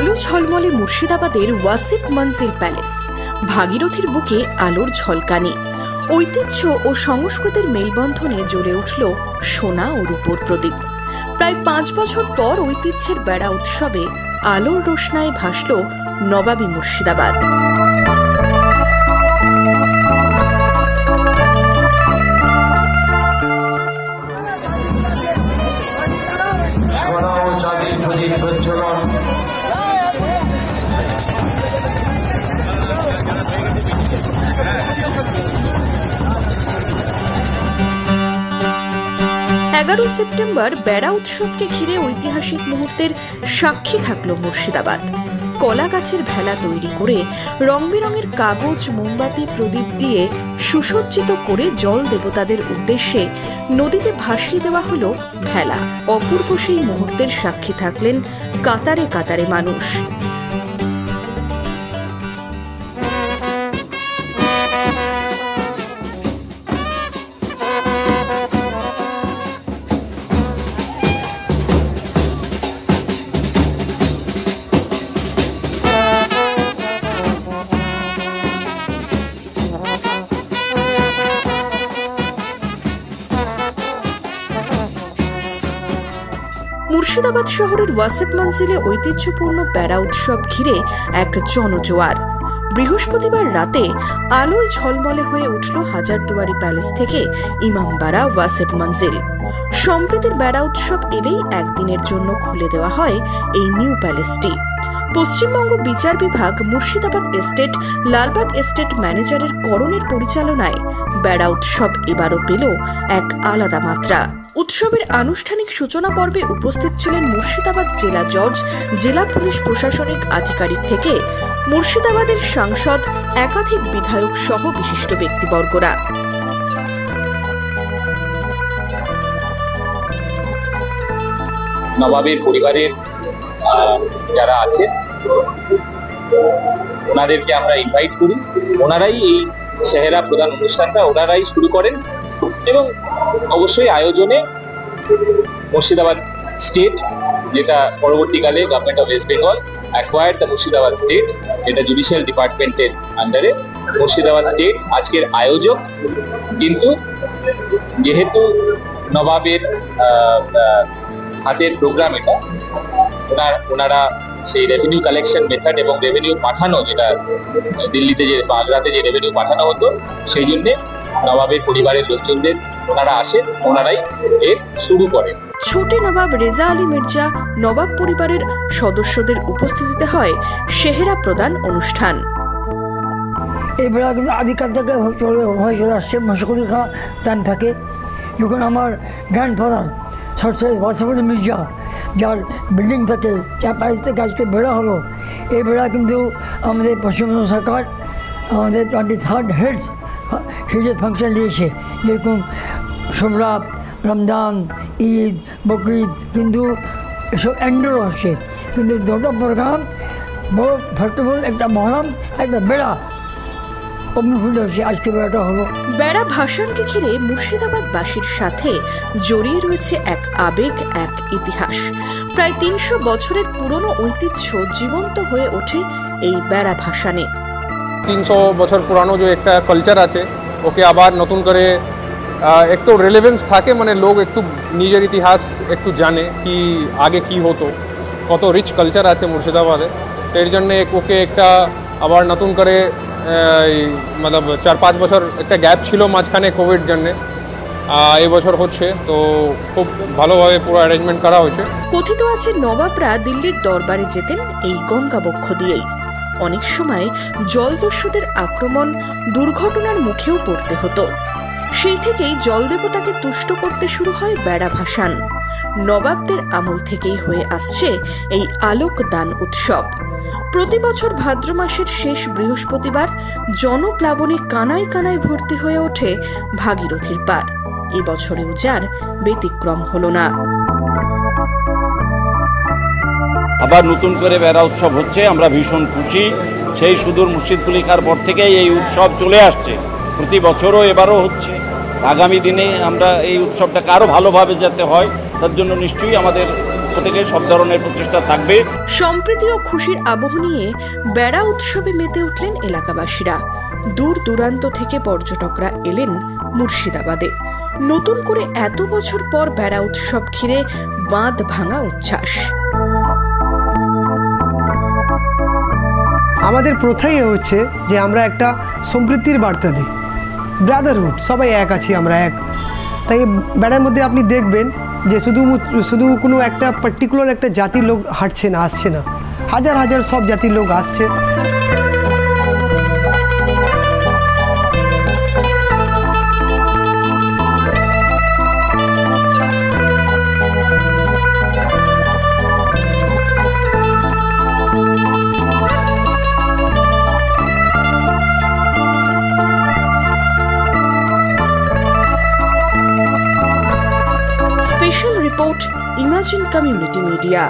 আলো ঝলমলে মুর্শিদাবাদের ওয়াসিফ মঞ্জিল প্যালেস। ভাগীরথীর বুকে আলোর ঝলকানি, ঐতিহ্য ও সংস্কৃতির মেলবন্ধনে জ্বলে উঠল সোনা ও রূপোর প্রদীপ। প্রায় 5 বছর পর ঐতিহ্যের বেড়া উৎসবে আলোর রোশনায় ভাসল নবাবী মুর্শিদাবাদ। সেপ্টেম্বর বেড়া উৎসবকে ঘিরে ঐতিহাসিক মুহূর্তের সাক্ষী থাকল মুর্শিদাবাদ। কলা গাছের ভেলা তৈরি করে রং বেরঙের কাগজ, মোমবাতি, প্রদীপ দিয়ে সুসজ্জিত করে জল দেবতাদের উদ্দেশ্যে নদীতে ভাসিয়ে দেওয়া হলো ভেলা। অপূর্ব সেই মুহূর্তের সাক্ষী থাকলেন কাতারে কাতারে মানুষ। মুর্শিদাবাদ শহরের ওয়াসিফ মঞ্জিলে ঐতিহ্যপূর্ণ বেড়া উৎসব ঘিরে এক জনজোয়ার। বৃহস্পতিবার রাতে আলোয় ঝলমলে হয়ে উঠল হাজারদুয়ারি প্যালেস থেকে ইমামবাড়া ওয়াসিফ মঞ্জিল। সম্প্রীতির বেড়া উৎসব এলেই একদিনের জন্য খুলে দেওয়া হয় এই নিউ প্যালেসটি। পশ্চিমবঙ্গ বিচার বিভাগ, মুর্শিদাবাদ এস্টেট, লালবাগ এস্টেট ম্যানেজারের করণের পরিচালনায় বেড়া উৎসব এবারও পেল এক আলাদা মাত্রা। উৎসবের আনুষ্ঠানিক সূচনা পর্বে উপস্থিত ছিলেন মুর্শিদাবাদ জেলা জজ, জেলা পুলিশ প্রশাসনিক আধিকারিক থেকে মুর্শিদাবাদের সাংসদ, একাধিক বিধায়ক সহ বিশিষ্ট ব্যক্তিবর্গরা। নবাবের পরিবারের যারা আছেন ওনাদেরকে আমরা ইনভাইট করি। ওনারাই এই সেহেরা প্রদান অনুষ্ঠানটা ওনারাই শুরু করেন এবং অবশ্যই আয়োজনে মুর্শিদাবাদ স্টেট, যেটা পরবর্তীকালে government of West Bengal acquired the Murshidabad state, যেটা জুডিশিয়াল ডিপার্টমেন্টের আন্ডারে মুর্শিদাবাদ স্টেট আজকের আয়োজক। কিন্তু যেহেতু নবাবের হাতের প্রোগ্রাম এটা, ওনারা সেই রেভিনিউ কালেকশন মেথড এবং রেভিনিউ পাঠানো, যেটা দিল্লিতে যে বা আগ্রাতে যে রেভিনিউ পাঠানো হতো, সেই জন্যে নবাবের পরিবারের লোকজনদের ওনারা আসেন, ওনারাই এর শুরু করেন। ছোটে নবাব রেজা আলী মির্জা নবাব পরিবারের সদস্যদের উপস্থিতিতে হয় সেহেরা প্রদান অনুষ্ঠান। এই বেড়া কিন্তু আদিকাল থেকে হয়ে চলে আসছে, মশগুল খাঁ টাইম থাকে। যখন আমার গ্র্যান্ডফাদার সরসরি ওয়াসিফ আলী মির্জা, যার বিল্ডিং থেকে 4-5 থেকে আজকে বেড়া হলো, এই বেড়া কিন্তু আমাদের পশ্চিমবঙ্গ সরকার আমাদের 23rd হেডস সে ফাংশন নিয়েছে, যেরকম সোমরাত, রমজান, ঈদ, বকরিদ, কিন্তু এসব এন্ডোর হচ্ছে। কিন্তু দুটো প্রোগ্রাম বড় ফেস্টিভ্যাল, একটা মহরম, একটা বেড়া অগ্নিফুল হচ্ছে। আজকে বেড়াটা হলো। বেড়া ভাসানকে ঘিরে মুর্শিদাবাদবাসীর সাথে জড়িয়ে রয়েছে এক আবেগ, এক ইতিহাস। প্রায় 300 বছরের পুরনো ঐতিহ্য জীবন্ত হয়ে ওঠে এই বেড়া ভাসানে। 300 বছর পুরানো যে একটা কালচার আছে, ওকে আবার নতুন করে একটু রেলেভেন্স থাকে, মানে লোক একটু নিজের ইতিহাস একটু জানে কি আগে কি হতো, কত রিচ কালচার আছে মুর্শিদাবাদে। তো এর জন্যে ওকে একটা আবার নতুন করে মতলব 4-5 বছর একটা গ্যাপ ছিল মাঝখানে কোভিড জন্যে, এই বছর হচ্ছে। তো খুব ভালোভাবে পুরো অ্যারেঞ্জমেন্ট করা হয়েছে। কথিত আছে নবাবরা দিল্লির দরবারে যেতেন এই গঙ্গাবক্ষ দিয়েই। অনেক সময় জলদস্যুদের আক্রমণ, দুর্ঘটনার মুখেও পড়তে হতো। সেই থেকেই জলদেবতাকে তুষ্ট করতে শুরু হয় বেড়া ভাসান। নবাবদের আমল থেকেই হয়ে আসছে এই আলোক দান উৎসব। প্রতি বছর ভাদ্র মাসের শেষ বৃহস্পতিবার জনপ্লাবনে কানায় কানায় ভর্তি হয়ে ওঠে ভাগীরথীর পার। এবছরেও যার ব্যতিক্রম হলো না। আবার নতুন করে বেড়া উৎসব হচ্ছে, আমরা ভীষণ খুশি। সেই সুদূর মুর্শিদকুলিকার পর থেকেই এই উৎসব চলে আসছে, প্রতি বছরও এবারও হচ্ছে। আগামী দিনে আমরা এই উৎসবটাকে আরও ভালোভাবে যাতে হয়, তার জন্য নিশ্চয়ই আমাদের পক্ষ থেকে সব ধরনের প্রচেষ্টা থাকবে। সম্প্রীতি ও খুশির আবহ নিয়ে বেড়া উৎসবে মেতে উঠলেন এলাকাবাসীরা। দূর দূরান্ত থেকে পর্যটকরা এলেন মুর্শিদাবাদে। নতুন করে এত বছর পর বেড়া উৎসব ঘিরে বাঁধ ভাঙা উচ্ছ্বাস। আমাদের প্রথাই হচ্ছে যে আমরা একটা সম্প্রীতির বার্তা দিই, ব্রাদারহুড, সবাই এক আছি, আমরা এক। তাই বেড়ার মধ্যে আপনি দেখবেন যে শুধু কোনো একটা পার্টিকুলার একটা জাতির লোক হাঁটছে না, আসছে না, হাজার হাজার সব জাতির লোক আসছে। Special report, imagine community media.